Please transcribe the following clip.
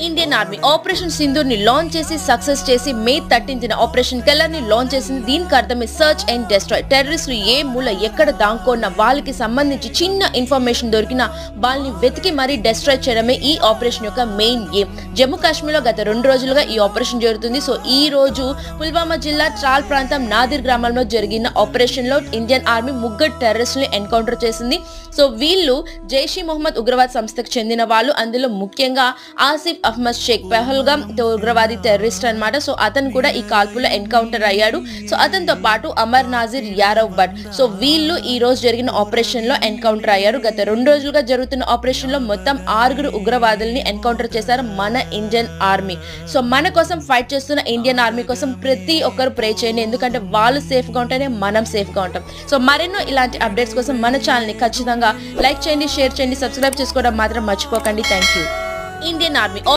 Indian army operation Sindoor ని launch చేసి success చేసి మే 13న ఆపరేషన్ కెల్లర్ ని లాంచ్ చేసింది. దీనికి అర్థమే సర్చ్ అండ్ డెస్ట్రాయ్. టెర్రరిస్టులు ఏ మూల ఎక్కడ దాంకోన్న వాళ్ళకి సంబంధించి చిన్న ఇన్ఫర్మేషన్ దొరికినా వాళ్ళని వెతికి మరీ డెస్ట్రాయ్ చేయడమే ఈ ఆపరేషన్ యొక్క మెయిన్ ఎయిమ్. జమ్మూ కాశ్మీర్ లో గత 2 రోజులుగా ఈ ఆపరేషన్ జరుగుతుంది. సో ఈ రోజు పుల్వామా జిల్లా ట్రాల్ ప్రాంతం నాదిర్ గ్రామంలో జరిగిన ఆపరేషన్ లో ఇండియన్ ఆర్మీ 3 టెర్రరిస్టులను ఎన్కౌంటర్ చేసింది. సో వీళ్ళు జైష్ ఈ మొహమ్మద్ ఉగ్రవాద సంస్థకు చెందిన వాళ్ళు. అందులో ముఖ్యంగా ఆసిఫ్ అహ్మద్ షేక్ పెహల్గాం ఉగ్రవాది టెర్రరిస్ట్ అన్నమాట. సో అతను కూడా ఈ కాల్పులో ఎన్కౌంటర్ అయ్యాడు. సో అతనితో పాటు అమర్ నాజిర్ యారవ్ భట్. సో వీళ్ళు ఈ రోజు జరిగిన ఆపరేషన్ లో ఎన్కౌంటర్ అయ్యారు. గత 2 రోజులుగా జరుగుతున్న ఆపరేషన్ లో మొత్తం 6 ఉగ్రవాదుల్ని ఎన్కౌంటర్ చేశారు మన ఇండియన్ ఆర్మీ. సో మన కోసం ఫైట్ చేస్తున్న ఇండియన్ ఆర్మీ కోసం ప్రతి ఒక్కరు ప్రే చేయండి. ఎందుకంటే వాళ్ళు సేఫ్ గా ఉంటేనే మనం సేఫ్ గా ఉంటాం. సో మరెన్నో ఇలాంటి అప్డేట్స్ కోసం మన ఛానల్ ని ఖచ్చితంగా లైక్ చేయండి, షేర్ చేయండి, సబ్స్క్రైబ్ చేసుకోవడం మాత్రం మర్చిపోకండి. Thank you. Indian army